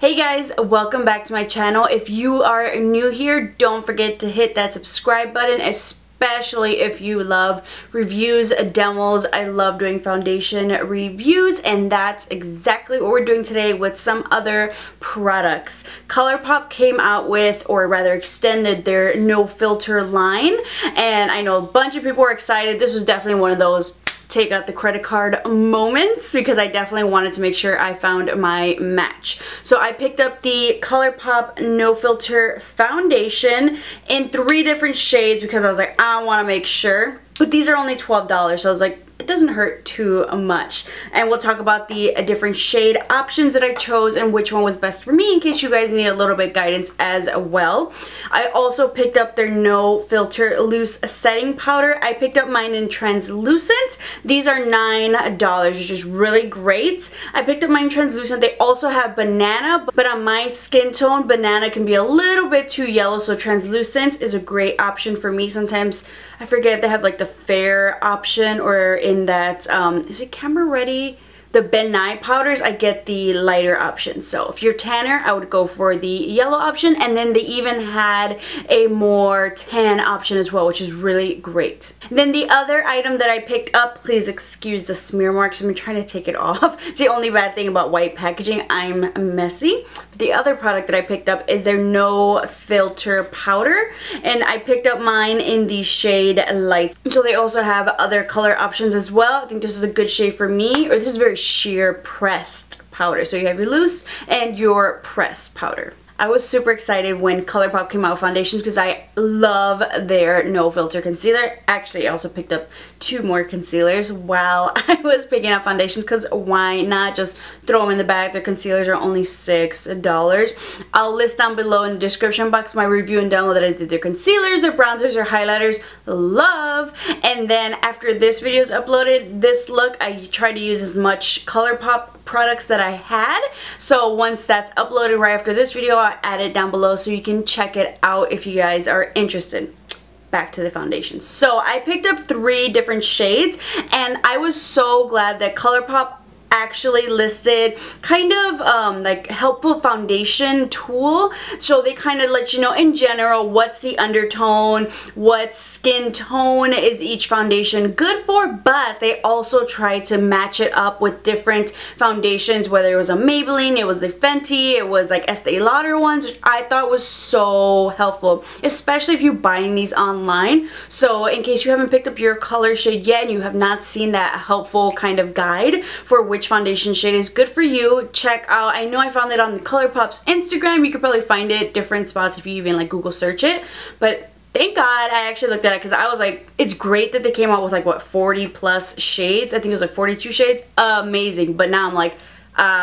Hey guys, welcome back to my channel. If you are new here, don't forget to hit that subscribe button, especially if you love reviews, demos. I love doing foundation reviews, and that's exactly what we're doing today with some other products. Colourpop came out with, or rather extended, their no filter line, and I know a bunch of people were excited. This was definitely one of those take out the credit card moments because I definitely wanted to make sure I found my match. So I picked up the Colourpop No Filter Foundation in 3 different shades because I was like, I want to make sure. But these are only $12, so I was like, it doesn't hurt too much. And we'll talk about the different shade options that I chose and which one was best for me in case you guys need a little bit of guidance as well. I also picked up their No Filter Loose Setting Powder. I picked up mine in translucent. These are $9, which is really great. I picked up mine in translucent. They also have banana, but on my skin tone, banana can be a little bit too yellow, so translucent is a great option for me. Sometimes I forget if they have like the fair option, or in that, is it Camera Ready? The Ben Nye powders, I get the lighter option. So if you're tanner, I would go for the yellow option. And then they even had a more tan option as well, which is really great. And then the other item that I picked up, please excuse the smear marks. I've been trying to take it off. It's the only bad thing about white packaging. I'm messy. But the other product that I picked up is their No Filter powder. And I picked up mine in the shade Light. So they also have other color options as well. I think this is a good shade for me, or this is very sheer pressed powder. So you have your loose and your pressed powder. I was super excited when Colourpop came out with foundations because I love their no filter concealer. Actually, I also picked up 2 more concealers while I was picking up foundations because why not just throw them in the bag? Their concealers are only $6. I'll list down below in the description box my review and demo that I did their concealers, their bronzers, their highlighters. Love! And then after this video is uploaded, this look, I tried to use as much Colourpop products that I had. So once that's uploaded right after this video, I'll add it down below so you can check it out if you guys are interested. Back to the foundation. So I picked up 3 different shades, and I was so glad that Colourpop actually listed kind of like helpful foundation tool. So they kind of let you know in general what's the undertone, what skin tone is each foundation good for, but they also try to match it up with different foundations, whether it was a Maybelline, it was the Fenty, it was like Estee Lauder ones, which I thought was so helpful, especially if you're buying these online. So in case you haven't picked up your color shade yet and you have not seen that helpful kind of guide for which foundation shade is good for you, check out. I know I found it on the Colourpop's Instagram. You could probably find it different spots if you even like Google search it, but thank God I actually looked at it because I was like, it's great that they came out with like what, 40 plus shades. I think it was like 42 shades. Amazing. But now I'm like,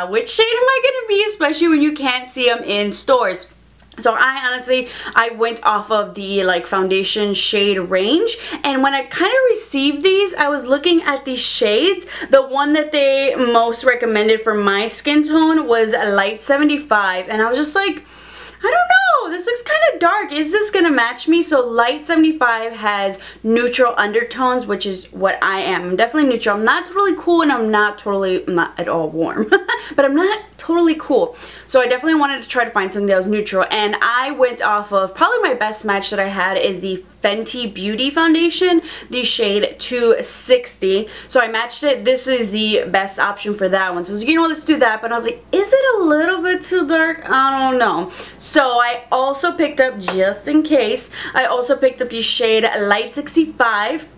which shade am I gonna be, especially when you can't see them in stores? So I went off of the like foundation shade range, and when I kind of received these, I was looking at the shades. The one that they most recommended for my skin tone was a light 75, and I was just like, I don't know, this looks kind of dark. Is this gonna match me? So light 75 has neutral undertones, which is what I am. I'm definitely neutral. I'm not totally cool, and I'm not at all warm, but I'm not totally cool. So I definitely wanted to try to find something that was neutral, and I went off of probably my best match that I had is the Fenty Beauty foundation, the shade 260. So I matched it. This is the best option for that one. So you know, let's do that. But I was like, is it a little bit too dark? I don't know. So I also picked up, just in case, I also picked up the shade Light 65,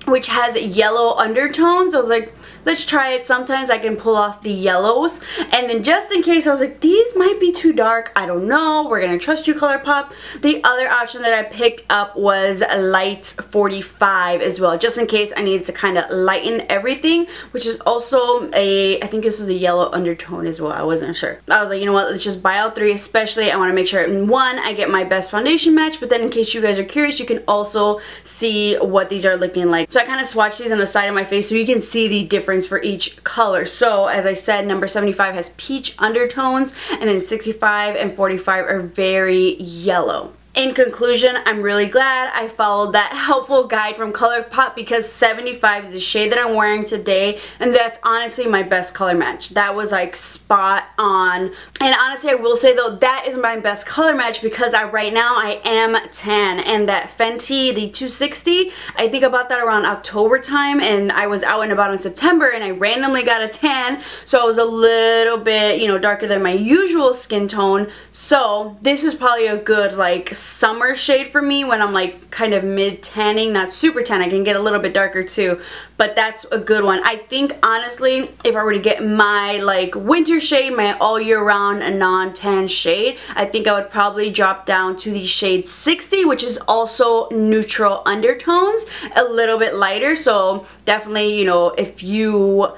which has yellow undertones. I was like, let's try it. Sometimes I can pull off the yellows. And then just in case, I was like, these might be too dark. I don't know. We're going to trust you, Colourpop. The other option that I picked up was Light 45 as well, just in case I needed to kind of lighten everything, which is also I think this was a yellow undertone as well. I wasn't sure. I was like, you know what, let's just buy all 3, especially I want to make sure in one I get my best foundation match, but then in case you guys are curious, you can also see what these are looking like. So I kind of swatched these on the side of my face so you can see the difference for each color. So as I said, number 75 has peach undertones, and then 65 and 45 are very yellow. In conclusion, I'm really glad I followed that helpful guide from Colourpop because 75 is the shade that I'm wearing today, and that's honestly my best color match. That was like spot on. And honestly, I will say though, that is my best color match because right now I am tan, and that Fenty, the 260, I think I bought that around October time, and I was out and about in September and I randomly got a tan, so I was a little bit, you know, darker than my usual skin tone. So this is probably a good like summer shade for me when I'm like kind of mid tanning, not super tan. I can get a little bit darker too, but that's a good one. I think honestly, if I were to get my like winter shade, my all year round non-tan shade, I think I would probably drop down to the shade 60, which is also neutral undertones, a little bit lighter. So definitely, you know, if you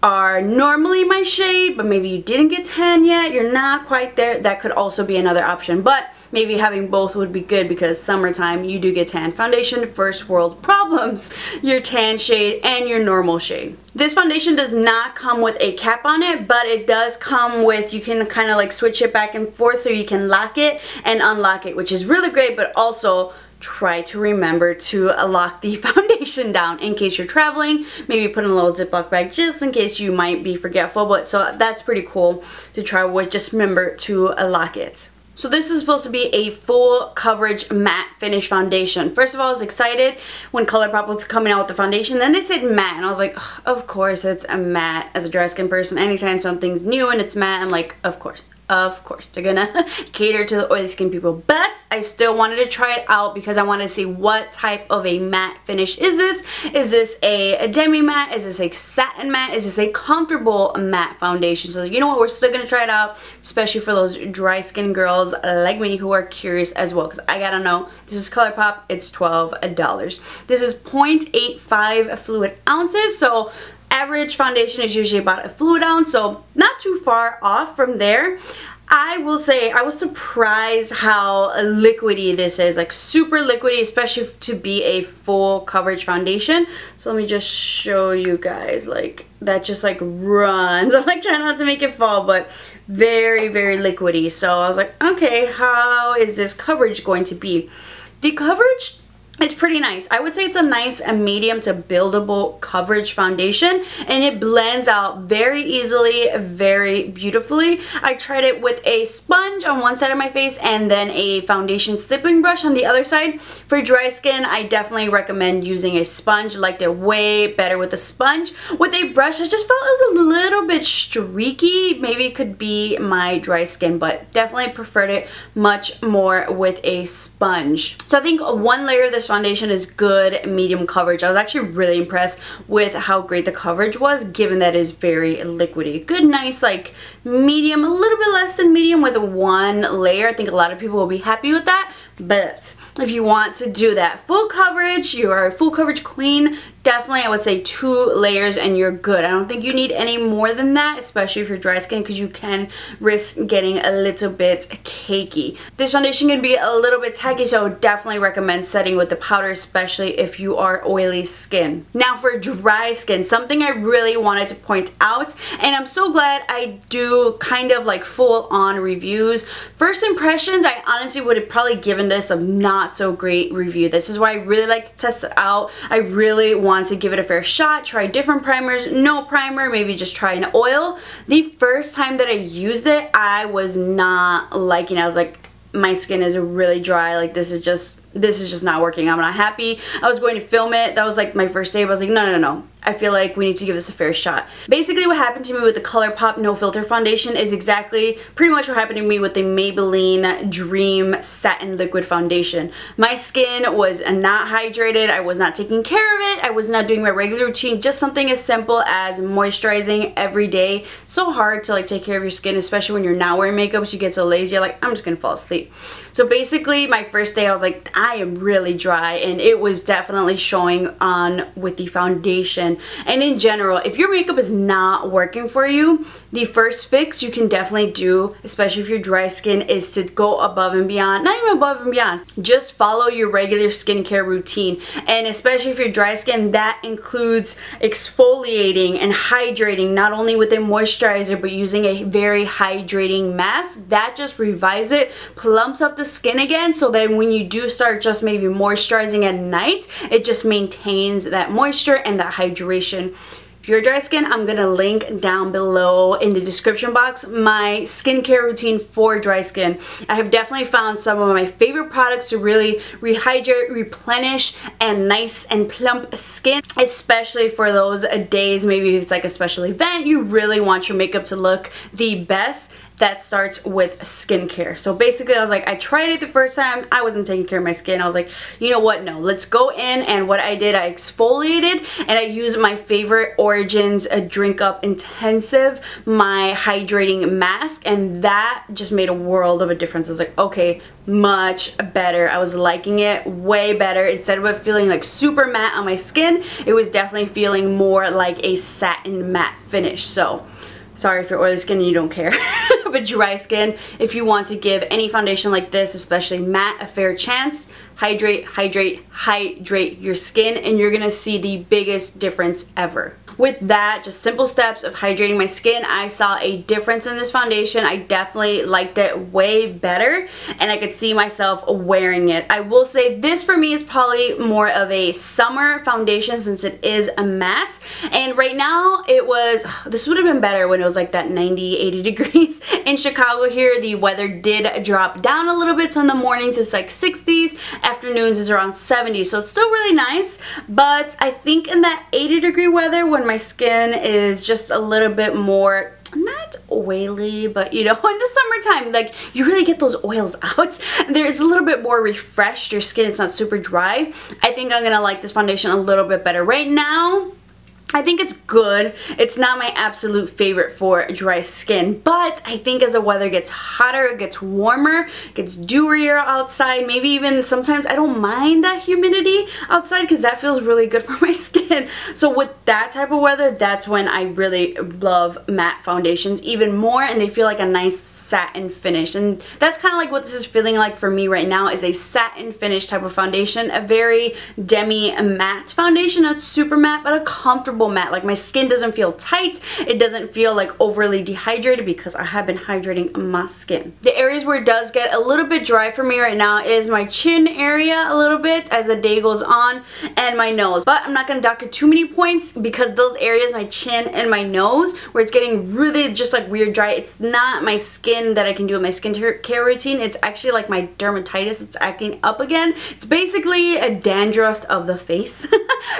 are normally my shade but maybe you didn't get tan yet, you're not quite there, that could also be another option. But maybe having both would be good because summertime you do get tan. Foundation, first world problems. Your tan shade and your normal shade. This foundation does not come with a cap on it, but it does come with, you can kind of like switch it back and forth so you can lock it and unlock it, which is really great. But also try to remember to lock the foundation down in case you're traveling. Maybe put in a little Ziploc bag just in case you might be forgetful. But so that's pretty cool to try with. Just remember to lock it. So this is supposed to be a full coverage matte finish foundation. First of all, I was excited when Colourpop was coming out with the foundation. Then they said matte, and I was like, of course it's a matte. As a dry skin person, anytime something's new and it's matte, I'm like, of course. Of course, they're gonna cater to the oily skin people. But I still wanted to try it out because I wanted to see what type of a matte finish is this. Is this a demi matte? Is this a satin matte? Is this a comfortable matte foundation? So you know what, we're still gonna try it out, especially for those dry skin girls like me who are curious as well, because I gotta know. This is Colourpop, it's $12. This is 0.85 fluid ounces, so average foundation is usually about a fluid ounce, so not too far off from there. I will say I was surprised how liquidy this is, like super liquidy, especially to be a full coverage foundation. So let me just show you guys, like that just like runs. I'm like trying not to make it fall, but very, very liquidy. So I was like, okay, how is this coverage going to be? The coverage is pretty nice. I would say it's a nice medium to buildable coverage foundation, and it blends out very easily, very beautifully. I tried it with a sponge on one side of my face and then a foundation stippling brush on the other side. For dry skin, I definitely recommend using a sponge. I liked it way better with a sponge. With a brush, I just felt it was a little bit streaky. Maybe it could be my dry skin, but definitely preferred it much more with a sponge. So I think one layer of this foundation is good medium coverage. I was actually really impressed with how great the coverage was, given that it is very liquidy. Good, nice, like medium, a little bit less than medium with one layer. I think a lot of people will be happy with that. But if you want to do that full coverage, you are a full coverage queen, definitely I would say 2 layers and you're good. I don't think you need any more than that, especially if you're dry skin, because you can risk getting a little bit cakey. This foundation can be a little bit tacky, so I would definitely recommend setting with the powder, especially if you are oily skin. Now for dry skin, something I really wanted to point out, and I'm so glad I do kind of like full on reviews. First impressions, I honestly would have probably given this a not so great review. This is why I really like to test it out. I really want to give it a fair shot, try different primers, no primer, maybe just try an oil. The first time that I used it, I was not liking it. I was like, my skin is really dry, like this is just not working. I'm not happy. I was going to film it. That was like my first day, but I was like, no. I feel like we need to give this a fair shot. Basically what happened to me with the Colourpop No Filter foundation is exactly pretty much what happened to me with the Maybelline Dream Satin Liquid Foundation. My skin was not hydrated. I was not taking care of it. I was not doing my regular routine. Just something as simple as moisturizing every day. So hard to like take care of your skin, especially when you're not wearing makeup. You get so lazy, you're like, I'm just gonna fall asleep. So basically my first day I was like, I am really dry, and it was definitely showing on with the foundation. And in general, if your makeup is not working for you, the first fix you can definitely do, especially if you're dry skin, is to go above and beyond. Not even above and beyond, just follow your regular skincare routine. And especially if you're dry skin, that includes exfoliating and hydrating, not only with a moisturizer, but using a very hydrating mask. That just revives it, plumps up the skin again, so that when you do start just maybe moisturizing at night, it just maintains that moisture and that hydration. If you're dry skin, I'm gonna link down below in the description box my skincare routine for dry skin. I have definitely found some of my favorite products to really rehydrate, replenish, and nice and plump skin, especially for those days, maybe if it's like a special event, you really want your makeup to look the best. That starts with skincare. So basically I was like, I tried it the first time, I wasn't taking care of my skin. I was like, you know what, no, let's go in. And what I did, I exfoliated and I used my favorite Origins Drink Up Intensive, my hydrating mask, and that just made a world of a difference. I was like, okay, much better. I was liking it way better. Instead of it feeling like super matte on my skin, it was definitely feeling more like a satin matte finish. So sorry if you're oily skin and you don't care. But dry skin, if you want to give any foundation like this, especially matte, a fair chance, hydrate, hydrate, hydrate your skin, and you're gonna see the biggest difference ever. With that, just simple steps of hydrating my skin, I saw a difference in this foundation. I definitely liked it way better, and I could see myself wearing it. I will say this for me is probably more of a summer foundation since it is a matte. And right now it was, this would have been better when it was like that 90, 80 degrees. In Chicago here, the weather did drop down a little bit, so in the mornings it's like 60s, afternoons is around 70, so it's still really nice. But I think in that 80-degree weather, when my skin is just a little bit more, not oily, but you know, in the summertime, like you really get those oils out. There's a little bit more refreshed, your skin is not super dry. I think I'm gonna like this foundation a little bit better. Right now, I think it's good. It's not my absolute favorite for dry skin, but I think as the weather gets hotter, it gets warmer, it gets dewier outside, maybe even sometimes I don't mind that humidity outside because that feels really good for my skin. So with that type of weather, that's when I really love matte foundations even more, and they feel like a nice satin finish. And that's kind of like what this is feeling like for me right now, is a satin finish type of foundation, a very demi matte foundation, not super matte, but a comfortable matte. Like my skin doesn't feel tight, it doesn't feel like overly dehydrated because I have been hydrating my skin. The areas where it does get a little bit dry for me right now is my chin area a little bit as the day goes on, and my nose. But I'm not gonna dock it too many points because those areas, my chin and my nose, where it's getting really just like weird dry, it's not my skin that I can do in my skincare routine, it's actually like my dermatitis, it's acting up again. It's basically a dandruff of the face.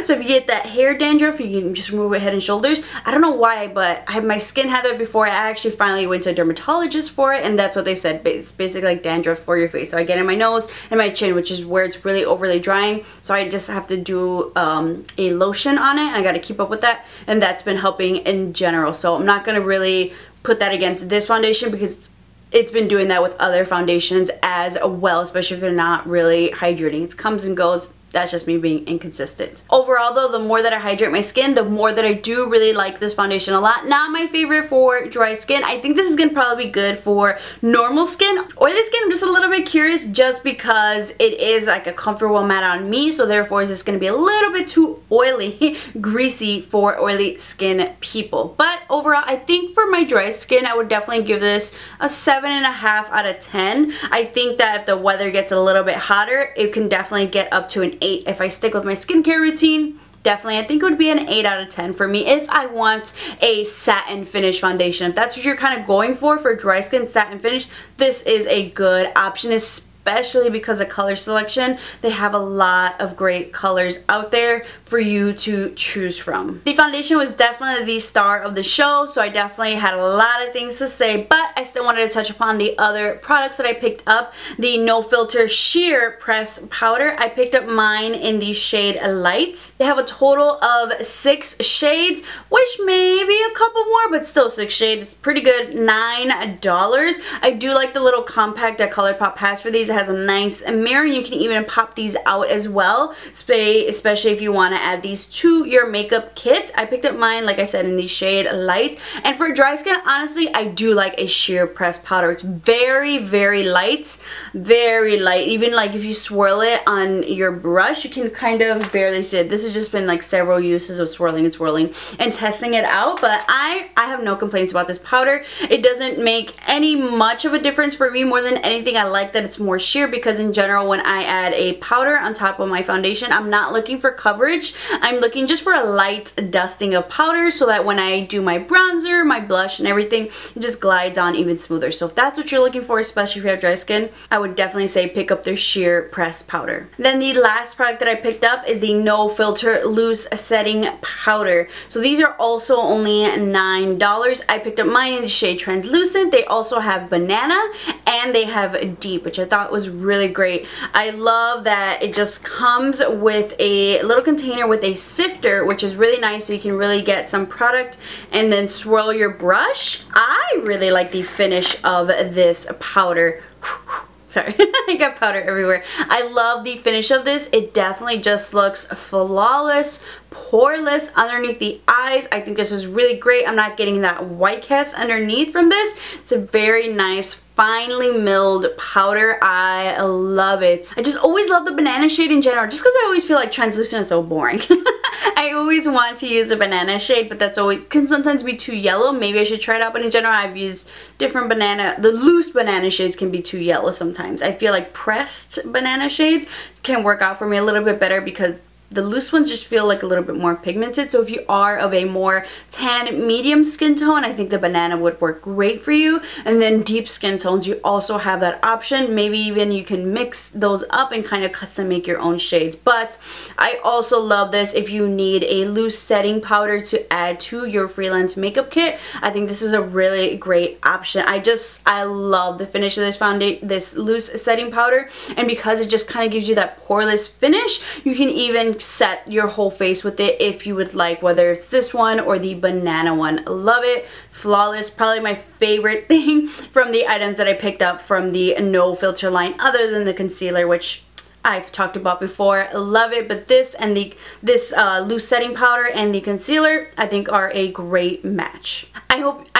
So if you get that hair dandruff, you can just remove it head and shoulders. I don't know why, but my skin had that before. I actually finally went to a dermatologist for it, and that's what they said. It's basically like dandruff for your face. So I get it in my nose and my chin, which is where it's really overly drying. So I just have to do a lotion on it. I got to keep up with that, and that's been helping in general. So I'm not going to really put that against this foundation because it's been doing that with other foundations as well, especially if they're not really hydrating. It comes and goes. That's just me being inconsistent. Overall though, the more that I hydrate my skin, the more that I do really like this foundation a lot. Not my favorite for dry skin. I think this is gonna probably be good for normal skin. Oily skin, I'm just a little bit curious just because it is like a comfortable matte on me, so therefore it's just gonna be a little bit too oily, greasy for oily skin people. But overall, I think for my dry skin, I would definitely give this a 7.5 out of 10. I think that if the weather gets a little bit hotter, it can definitely get up to an 8. If I stick with my skincare routine, definitely I think it would be an 8 out of 10 for me if I want a satin finish foundation. If that's what you're kind of going for dry skin satin finish, this is a good option, especially because of color selection. They have a lot of great colors out there for you to choose from. The foundation was definitely the star of the show, so I definitely had a lot of things to say, but I still wanted to touch upon the other products that I picked up. The No Filter Sheer Press Powder, I picked up mine in the shade Light. They have a total of 6 shades, which may be a couple more, but still 6 shades. It's pretty good, $9. I do like the little compact that Colourpop has for these. It has a nice mirror. You can even pop these out as well, especially if you want to add these to your makeup kit. I picked up mine, like I said, in the shade Light. And for dry skin, honestly, I do like a sheer pressed powder. It's very, very light. Very light. Even like if you swirl it on your brush, you can kind of barely see it. This has just been like several uses of swirling and swirling and testing it out, but I have no complaints about this powder. It doesn't make any much of a difference for me. More than anything, I like that it's more sheer, because in general when I add a powder on top of my foundation, I'm not looking for coverage. I'm looking just for a light dusting of powder so that when I do my bronzer, my blush and everything, it just glides on even smoother. So if that's what you're looking for, especially if you have dry skin, I would definitely say pick up their sheer pressed powder. Then the last product that I picked up is the No Filter Loose Setting Powder. So these are also only $9. I picked up mine in the shade Translucent. They also have Banana and they have Deep, which I thought was really great. I love that it just comes with a little container with a sifter, which is really nice, so you can really get some product and then swirl your brush. I really like the finish of this powder. Sorry, I got powder everywhere. I love the finish of this. It definitely just looks flawless, poreless underneath the eyes. I think this is really great. I'm not getting that white cast underneath from this. It's a very nice, finely milled powder. I love it. I just always love the banana shade in general, just because I always feel like translucent is so boring. I always want to use a banana shade, but that's always can sometimes be too yellow. Maybe I should try it out, but in general I've used different banana. The loose banana shades can be too yellow sometimes. I feel like pressed banana shades can work out for me a little bit better, because the loose ones just feel like a little bit more pigmented. So if you are of a more tan medium skin tone, I think the banana would work great for you. And then deep skin tones, you also have that option. Maybe even you can mix those up and kind of custom make your own shades. But I also love this if you need a loose setting powder to add to your freelance makeup kit. I think this is a really great option. I love the finish of this loose setting powder, and because it just kind of gives you that poreless finish, you can even set your whole face with it if you would like, whether it's this one or the banana one. Love it. Flawless. Probably my favorite thing from the items that I picked up from the No Filter line, other than the concealer, which I've talked about before. Love it, but this and this loose setting powder and the concealer I think are a great match. I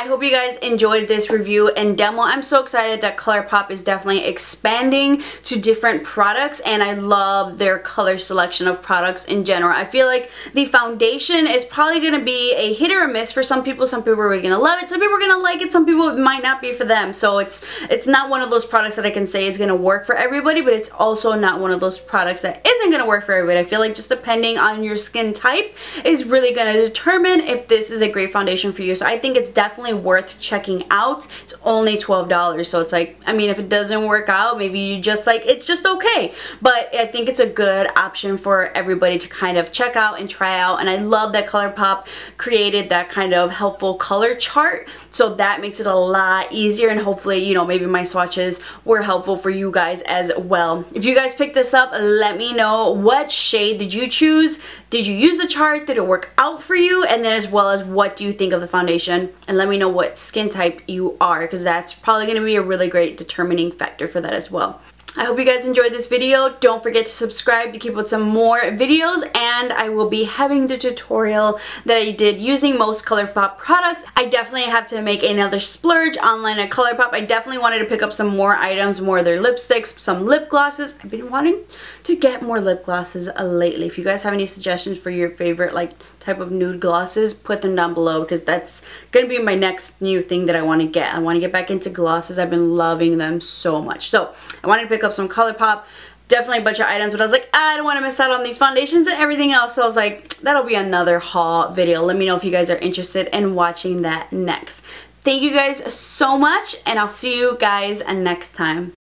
hope you guys enjoyed this review and demo. I'm so excited that Colourpop is definitely expanding to different products, and I love their color selection of products in general. I feel like the foundation is probably going to be a hit or a miss for some people. Some people are going to love it, some people are going to like it, some people it might not be for them. So it's not one of those products that I can say it's going to work for everybody, but it's also not one of those products that isn't going to work for everybody. I feel like just depending on your skin type is really going to determine if this is a great foundation for you. So I think it's definitely worth checking out. It's only $12, so it's like, I mean, if it doesn't work out, maybe you just like, it's just okay. But I think it's a good option for everybody to kind of check out and try out. And I love that Colourpop created that kind of helpful color chart, so that makes it a lot easier, and hopefully, you know, maybe my swatches were helpful for you guys as well. If you guys picked this up, let me know, what shade did you choose? Did you use the chart? Did it work out for you? And then as well as, what do you think of the foundation? And let me know what skin type you are, because that's probably going to be a really great determining factor for that as well. I hope you guys enjoyed this video. Don't forget to subscribe to keep with some more videos, and I will be having the tutorial that I did using most Colourpop products. I definitely have to make another splurge online at Colourpop. I definitely wanted to pick up some more items, more of their lipsticks, some lip glosses. I've been wanting to get more lip glosses lately. If you guys have any suggestions for your favorite like type of nude glosses, put them down below, because that's gonna be my next new thing that I want to get. I want to get back into glosses. I've been loving them so much. So I wanted to pick up some Colourpop, definitely a bunch of items, but I was like, I don't want to miss out on these foundations and everything else. So I was like, that'll be another haul video. Let me know if you guys are interested in watching that next. Thank you guys so much, and I'll see you guys next time.